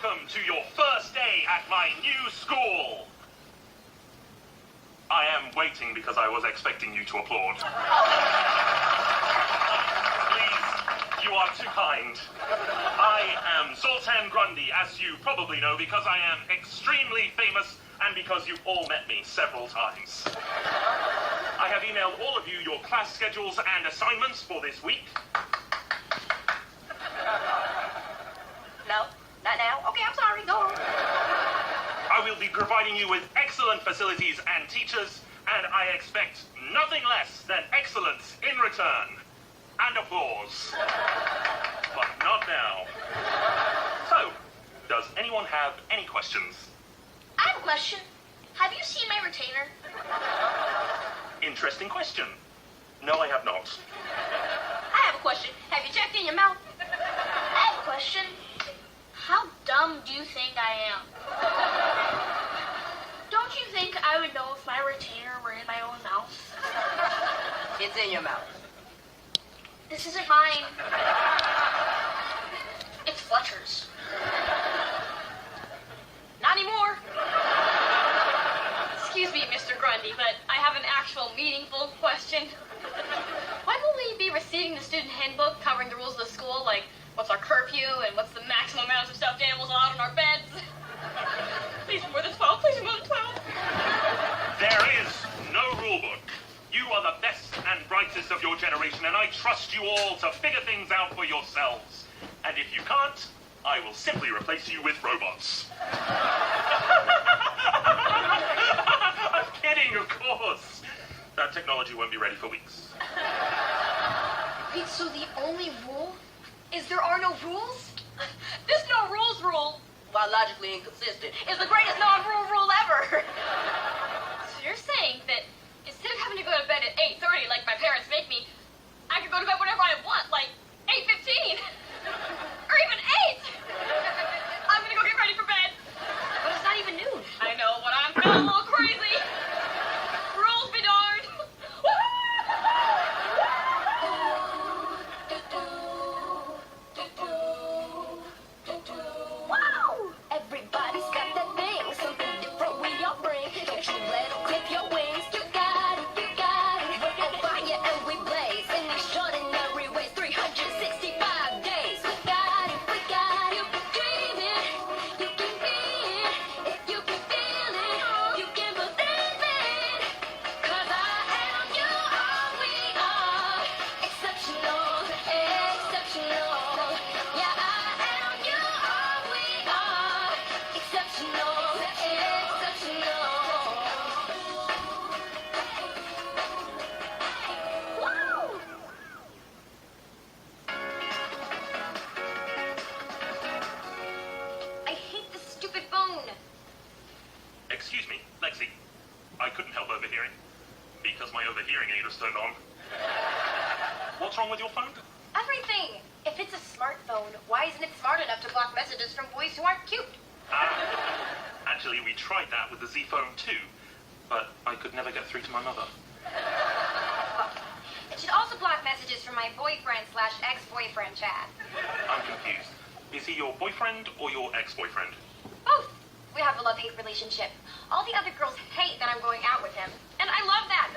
welcome to your first day at my new school. I am waiting because I was expecting you to applaud. Please, you are too kind. I am Zoltan Grundy, as you probably know, because I am extremely famous and because you all met me several times. I have emailed all of you your class schedules and assignments for this week. No, not now. Okay, I'm sorry. Go on. I will be providing you with excellent facilities and teachers, and I expect nothing less than excellence in return. And applause. But not now. So, does anyone have any questions? I have a question. Have you seen my retainer? Interesting question. No, I have not. I have a question. Have you checked in your mouth? I have a question. How dumb do you think I am? Don't you think I would know if my retainer were in my own mouth? It's in your mouth. This isn't mine. It's Fletcher's. Not anymore. Excuse me, Mr. Grundy, but I have an actual meaningful question. When will we be receiving the student handbook covering the rules of the school, like what's our curfew and what's the maximum amount of stuffed animals allowed in our beds? Please more than 12, please more than 12. There is no rule book. You are the best and brightest of your generation, and I trust you all to figure things out for yourselves. And if you can't, I will simply replace you with robots. I'm kidding, of course. That technology won't be ready for weeks. Wait, so the only rule is there are no rules? This no rules rule, While logically inconsistent, is the greatest non-rule rule ever. So you're saying that instead of having to go to bed at 8:30 like my parents make me, I could go to bed whenever I want, like 8:15 or even 8. I'm gonna go get ready for bed. But it's not even noon. I know, but I'm feeling a little crazy. Rules be darned. Wow! Everybody's got that thing, something different we all bring. Don't you let them clip your wings. You got it, you got it. We're on fire and we blaze in extraordinary ways. 365 days. We got it, we got it. You can dream it, you can be it. If you can feel it, you can believe it. 'Cause I am, you are, we are exceptional, exceptional. Yeah, I am, you are, we are exceptional, exceptional. Wow! I hate this stupid phone. Excuse me, Lexi. I couldn't help overhearing. Because my overhearing aid was turned on. What's wrong with your phone? Everything. If it's a smartphone, why isn't it smart enough to block messages from boys who aren't cute? Actually, we tried that with the Z phone too, but I could never get through to my mother. It should also block messages from my boyfriend/ex-boyfriend chat. I'm confused. Is he your boyfriend or your ex-boyfriend? Both. We have a love-hate relationship. All the other girls hate that I'm going out with him, and I love that.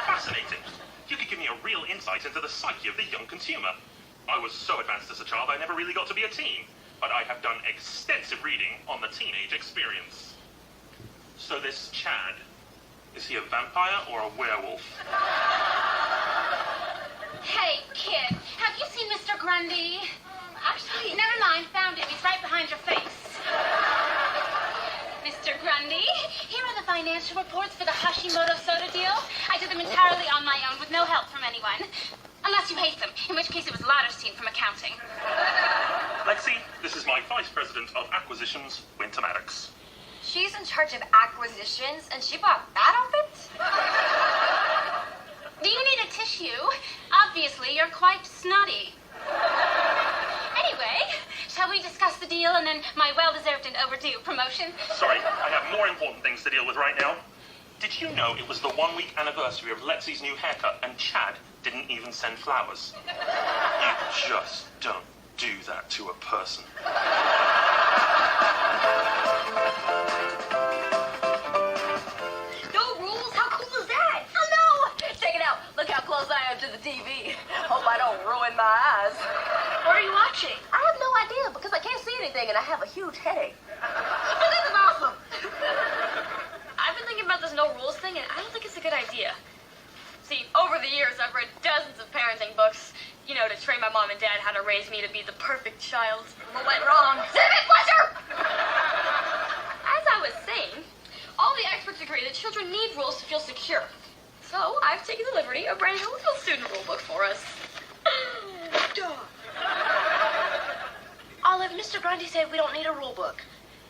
Fascinating. You could give me a real insight into the psyche of the young consumer. I was so advanced as a child I never really got to be a teen, but I have done extensive reading on the teenage experience. So this Chad, is he a vampire or a werewolf? Hey, kid, have you seen Mr. Grundy? Actually, never mind. Found him. He's right behind your face. Mr. Grundy? Here are the financial reports for the Hashimoto soda deal. I did them entirely on my own with no help from anyone. Unless you hate them, in which case it was Lauderstein from accounting. Lexi, this is my Vice President of Acquisitions, Winter Maddox. She's in charge of acquisitions, and she bought that outfit? Do you need a tissue? Obviously, you're quite snotty. Anyway, shall we discuss the deal and then my well-deserved and overdue promotion? Sorry, I have more important things to deal with right now. Did you know it was the 1-week anniversary of Lexi's new haircut and Chad didn't even send flowers? You just don't do that to a person. No rules? How cool is that? Oh no! Check it out. Look how close I am to the TV. Hope I don't ruin my eyes. What are you watching? I have no idea because I can't see anything and I have a huge headache. This is awesome. I've been thinking about this no rules thing, and I don't think it's a good idea. See, over the years, I've read dozens of parenting books, you know, to train my mom and dad how to raise me to be the perfect child. What went wrong? Civic pleasure! As I was saying, all the experts agree that children need rules to feel secure. So I've taken the liberty of writing a little student rule book for us. Olive, Mr. Grundy said we don't need a rule book.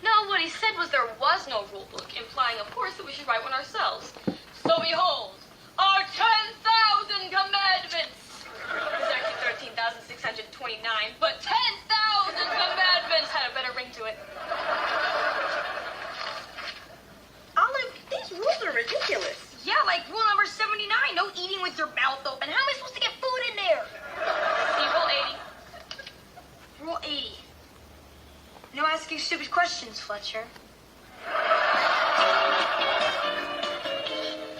No, what he said was there was no rule book, implying, of course, that we should write one ourselves. So behold, our 10,000 commandments. It's actually 13,629, but 10,000 commandments had a better ring to it. Olive, these rules are ridiculous. Yeah, like rule number 79, no eating with your mouth open. How am I supposed to get food in there? See, rule 80. Rule 80. No asking stupid questions, Fletcher.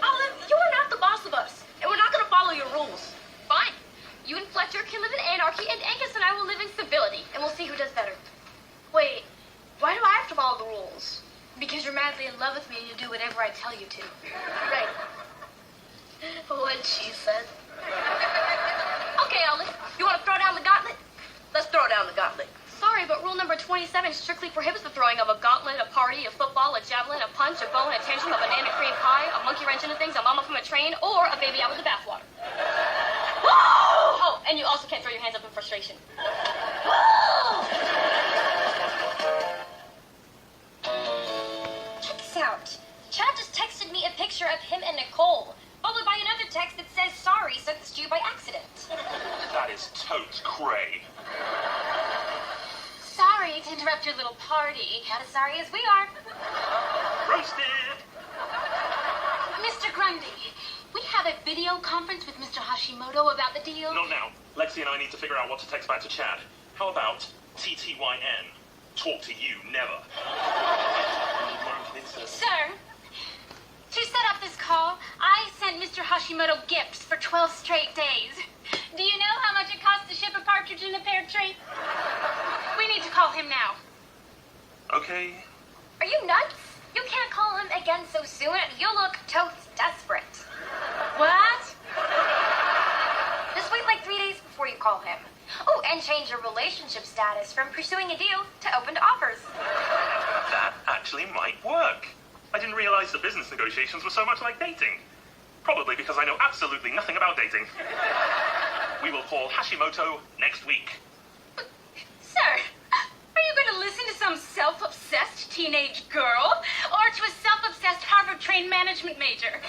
Olive, you are not the boss of us, and we're not going to follow your rules. Fine. You and Fletcher can live in anarchy, and Angus and I will live in civility, and we'll see who does better. Wait, why do I have to follow the rules? Because you're madly in love with me, and you do whatever I tell you to. Right. What she said. Okay, Olive. You want to throw down the gauntlet? Let's throw down the gauntlet. Sorry, but rule number 27 strictly prohibits the throwing of a gauntlet, a party, a football, a javelin, a punch, a bone, a tantrum, a banana cream pie, a monkey wrench into things, a mama from a train, or a baby out with the bathwater. Oh, and you also can't throw your hands up in frustration. Check this out. Chad just texted me a picture of him and Nicole, followed by another text that says, sorry, sent this to you by accident. That is totes cray. Sorry to interrupt your little party. Not as sorry as we are. Roasted! Mr. Grundy, we have a video conference with Mr. Hashimoto about the deal. Not now. Lexi and I need to figure out what to text back to Chad. How about TTYN? Talk to you, never. Sir, to set up this call, I sent Mr. Hashimoto gifts for 12 straight days. Do you know how much it costs to ship a partridge in a pear tree? We need to call him now. Okay. Are you nuts? You can't call him again so soon. You look totes desperate. What? Just wait like 3 days before you call him. Oh, and change your relationship status from pursuing a deal to open to offers. That actually might work. I didn't realize that business negotiations were so much like dating. Probably because I know absolutely nothing about dating. We will call Hashimoto next week. Sir, are you going to listen to some self-obsessed teenage girl or to a self-obsessed Harvard-trained management major?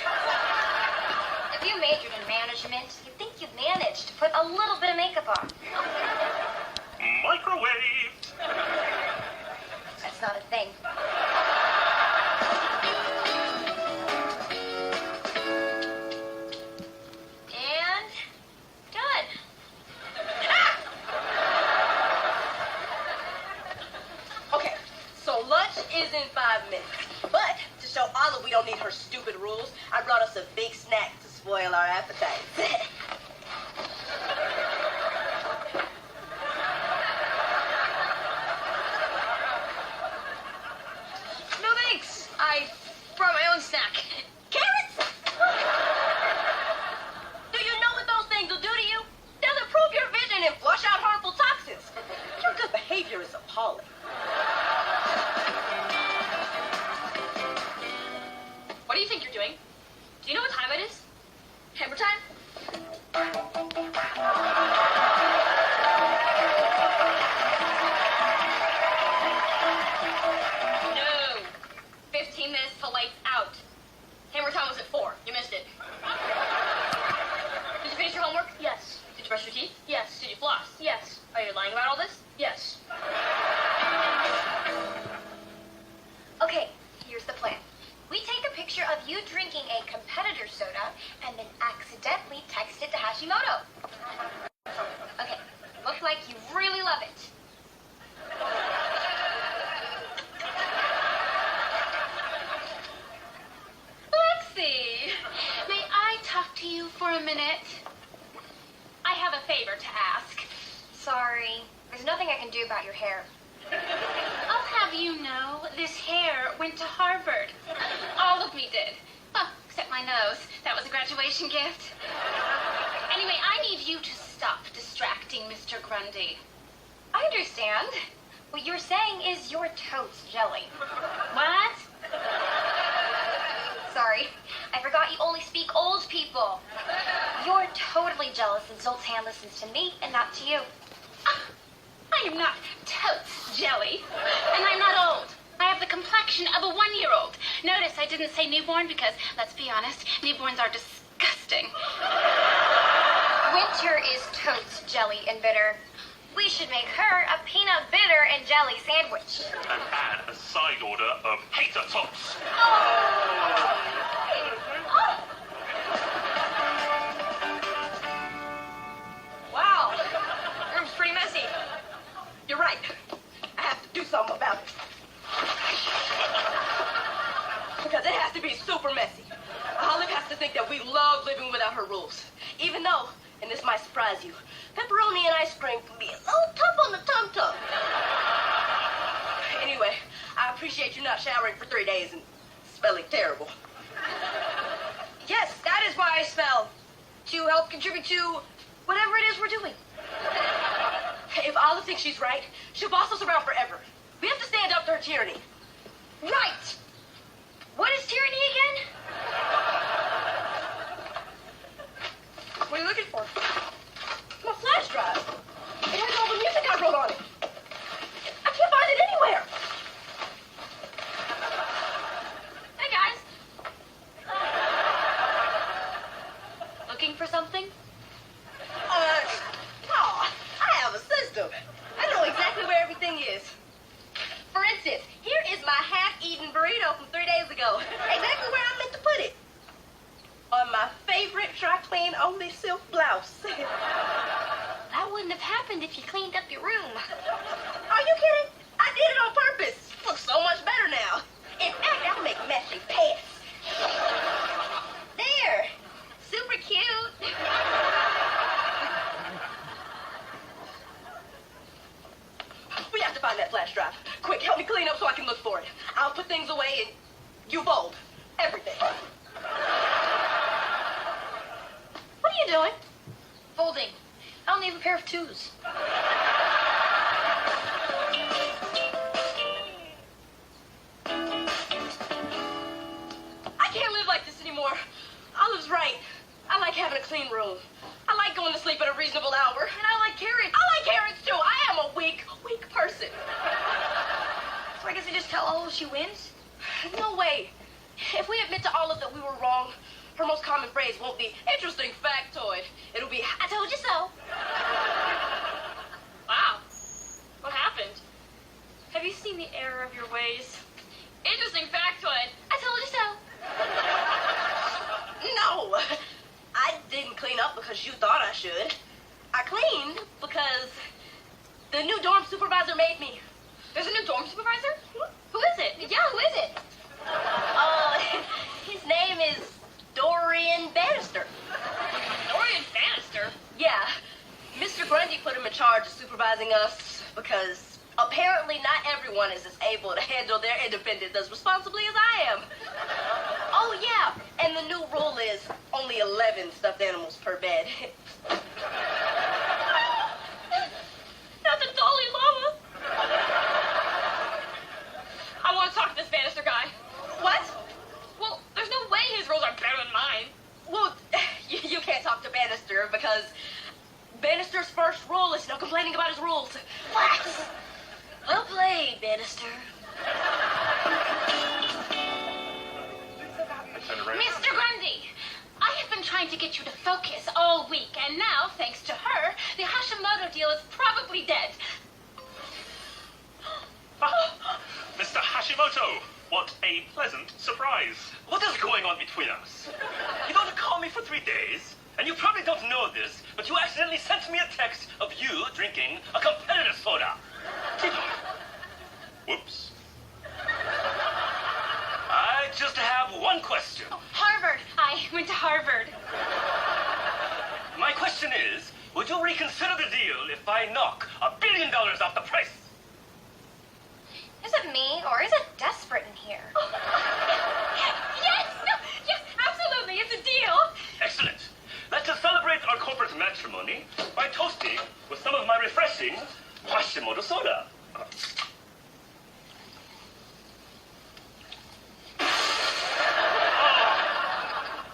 If you majored in management, you'd think you'd manage to put a little bit of makeup on. Microwaved! That's not a thing. And done. Okay, so lunch is in 5 minutes. But to show Olive we don't need her stupid rules, I brought us a big snack to spoil our appetite. No thanks. I brought my own snack. Carrots? Do you know what those things will do to you? They'll improve your vision and flush out harmful toxins. Your good behavior is appalling. What do you think you're doing? Do you know what time it is? Hammer time? No. 15 minutes till lights out. Hammer time was at 4. You missed it. Did you finish your homework? Yes. Did you brush your teeth? Yes. Did you floss? Yes. Are you lying about all this? Yes. Okay, here's the plan. We take a picture of you drinking a competitor soda and then accidentally text it to Hashimoto. Okay, look like you really love it. a minute? I have a favor to ask. Sorry. There's nothing I can do about your hair. I'll have you know, this hair went to Harvard. All of me did. Oh, except my nose. That was a graduation gift. Anyway, I need you to stop distracting Mr. Grundy. I understand. What you're saying is you're totes jelly. What? Sorry. I forgot you only speak old people. You're totally jealous that Zolt's hand listens to me and not to you. I am not totes jelly, and I'm not old. I have the complexion of a 1-year-old. Notice I didn't say newborn because, let's be honest, newborns are disgusting. Winter is totes jelly and bitter. We should make her a peanut bitter and jelly sandwich. And add a side order of hater tots. Wow. Room's pretty messy. You're right. I have to do something about it. Because it has to be super messy. Olive has to think that we love living without her rules. Even though, and this might surprise you, pepperoni and ice cream can be a little tough on the tum-tum. Anyway, I appreciate you not showering for 3 days and smelling terrible. Yes, that is why I smell. To help contribute to whatever it is we're doing. If Olive thinks she's right, she'll boss us around forever. We have to stand up to her tyranny. Right. What is tyranny again? What are you looking for? My flash drive. It has all the music I wrote on it. I can't find it anywhere. Hey, guys. Looking for something? No, I have a system. I know exactly where everything is. For instance, here is my half-eaten burrito from 3 days ago. Exactly where I meant to put it. On my favorite dry-clean only silk blouse. That wouldn't have happened if you cleaned up your room. Are you kidding? I did it on purpose. Looks so much better now. In fact, I'll make matching pants. There. Super cute. We have to find that flash drive. Quick, help me clean up so I can look for it. I'll put things away and you fold everything. What are you doing? Folding. I only have a pair of 2s. I can't live like this anymore. Olive's right. I like having a clean room. I like going to sleep at a reasonable hour. And I like carrots. I like carrots too. I am a weak person. So I guess I just tell Olive she wins? No way. If we admit to Olive that we were wrong, her most common phrase won't be interesting factoid. It'll be, I told you so. Wow. What happened? Have you seen the error of your ways? Interesting factoid. I told you so. No. I didn't clean up because you thought I should. I cleaned because the new dorm supervisor made me. There's a new dorm supervisor? Who is it? Yeah, who is it? His name is Dorian Bannister. Dorian Bannister? Yeah. Mr. Grundy put him in charge of supervising us because apparently not everyone is as able to handle their independence as responsibly as I am. Oh, yeah. And the new rule is only 11 stuffed animals per bed. Not the Dalai Lama. I want to talk to this Bannister guy. What? Well, there's no way his rules are better than mine. Well, you can't talk to Bannister because Bannister's first rule is no complaining about his rules. What? Well played, Bannister. Mr. Grundy, I have been trying to get you to focus all week, and now, thanks to her, the Hashimoto deal is probably dead. Mr. Hashimoto, what a pleasant surprise. What is going on between us? You don't call me for 3 days, and you probably don't know this, but you accidentally sent me a text of you drinking a competitor soda. Whoops. I just have one question. Harvard. I went to Harvard. question is, would you reconsider the deal if I knock $1 billion off the price? Is it me, or is it desperate in here? Yes! Yes, absolutely. It's a deal. Excellent. Let's just celebrate our corporate matrimony by toasting with some of my refreshing Hashimoto soda.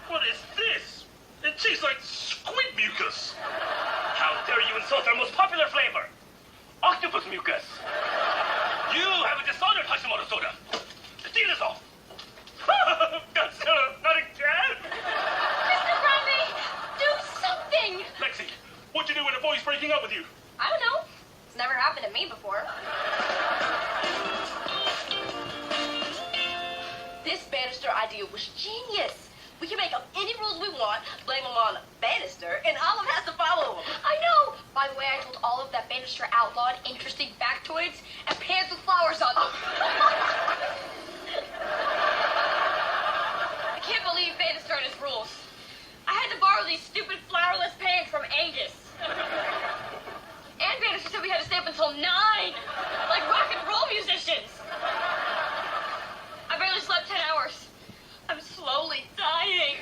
What is this? It tastes like squid mucus. How dare you insult our most popular flavor, octopus mucus. You have a dishonored Hashimoto soda. The deal is off. Godzilla, not again. Mr. Grundy, do something. Lexi, what'd you do when a boy's breaking up with you? I don't know. It's never happened to me before. This banister idea was genius. We can make up any rules we want, blame them on Bannister, and Olive has to follow them. I know! By the way, I told Olive that Bannister outlawed interesting factoids and pans with flowers on them. I can't believe Bannister and his rules. I had to borrow these stupid flowerless pans from Angus. And Bannister said we had to stay up until 9, like rock and roll musicians. I barely slept 10 hours. I'm slowly dying.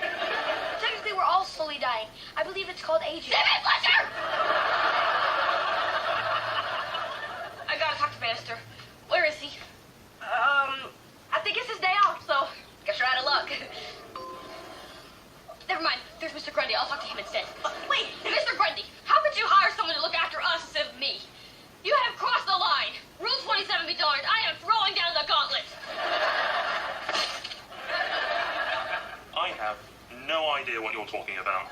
Technically, we're all slowly dying. I believe it's called aging. Jimmy Fletcher! I gotta talk to Bannister. Where is he? I think it's his day off, so guess you're out of luck. Never mind. There's Mr. Grundy. I'll talk to him instead. Wait, Mr. Grundy, how could you hire someone to look after us instead of me? You have crossed the line. Rule 27 be darned. I am throwing down the gauntlet. I have no idea what you're talking about.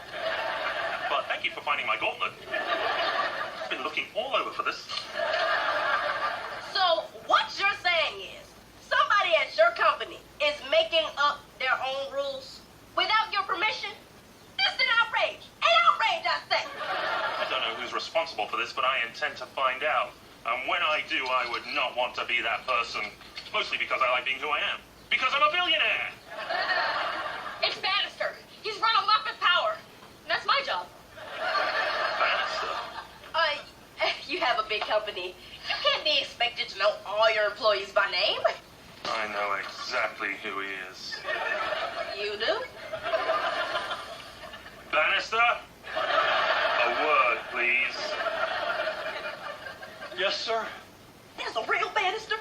But thank you for finding my gauntlet. I've been looking all over for this. so what you're saying is somebody at your company is making up their own rules without your permission? This is an outrage. An outrage, I say. I don't know who's responsible for this, but I intend to find out. And when I do, I would not want to be that person. Mostly because I like being who I am. Because I'm a billionaire. It's Bannister. He's run amok with power. And that's my job. Bannister. You have a big company. You can't be expected to know all your employees by name. I know exactly who he is. You do? Bannister? A word, please. Yes, sir. There's a real Bannister.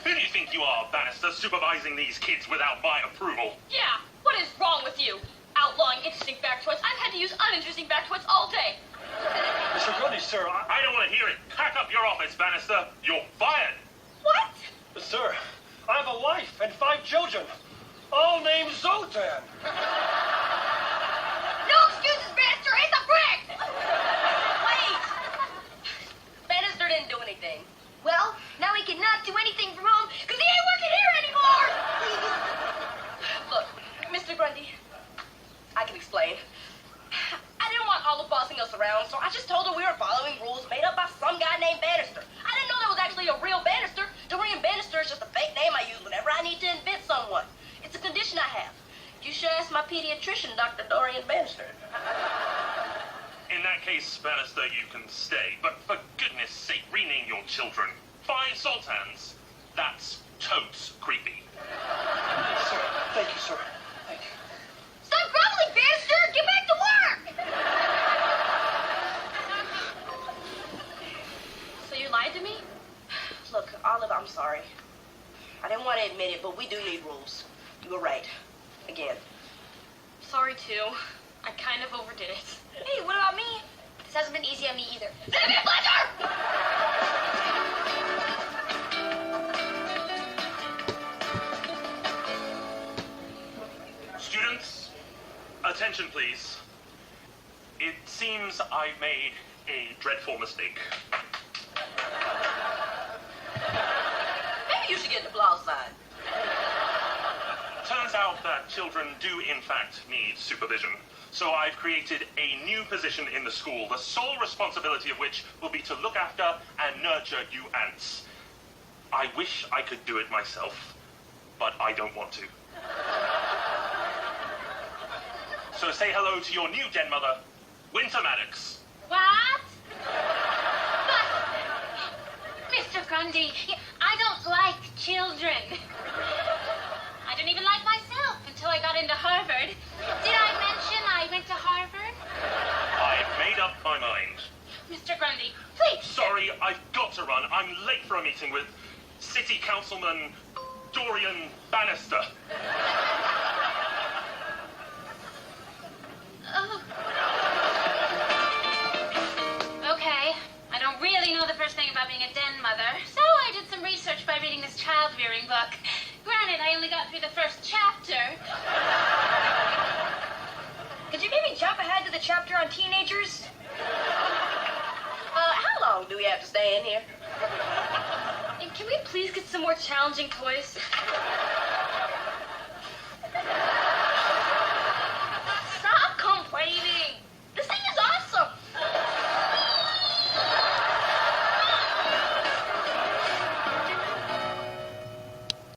Who do you think you are, Bannister, supervising these kids without my approval? Yeah, what is wrong with you? Outlawing interesting factoids. I've had to use uninteresting factoids all day. Mr. Grundy, sir, I don't want to hear it. Pack up your office, Bannister. You're fired. What? Sir, I have a wife and 5 children, all named Zoltan. No excuses, Bannister. He's a brick. Wait. Bannister didn't do anything. Well, now he cannot do anything from home because he ain't working here anymore! Look, Mr. Grundy, I can explain. I didn't want Olive bossing us around, so I just told her we were following rules made up by some guy named Bannister. I didn't know there was actually a real Bannister. Dorian Bannister is just a fake name I use whenever I need to invent someone. It's a condition I have. You should ask my pediatrician, Dr. Dorian Bannister. In that case, Bannister, you can stay. But for goodness sake, rename your children. 5 Sultans. That's totes creepy. Sir, thank you, sir. Thank you. Stop grumbling, Bannister. Get back to work. So you lied to me? Look, Olive, I'm sorry. I didn't want to admit it, but we do need rules. You were right. Again. Sorry, too. I kind of overdid it. Hey, what about me? This hasn't been easy on me either. Jimmy Fletcher! Students, attention please. It seems I made a dreadful mistake. Maybe you should get the blouse sign. Turns out that children do in fact need supervision. So I've created a new position in the school, the sole responsibility of which will be to look after and nurture you ants. I wish I could do it myself, but I don't want to. So say hello to your new den mother, Winter Maddox. What? But, Mr. Grundy, I don't like children. I didn't even like myself until I got into Harvard. Did I mention I went to Harvard? I've made up my mind. Mr. Grundy, please. Sorry, I've got to run. I'm late for a meeting with City Councilman Dorian Bannister. Oh. Okay, I don't really know the first thing about being a den mother, so I did some research by reading this child-rearing book. Granted, I only got through the first chapter. Could you maybe jump ahead to the chapter on teenagers? How long do we have to stay in here? And can we please get some more challenging toys?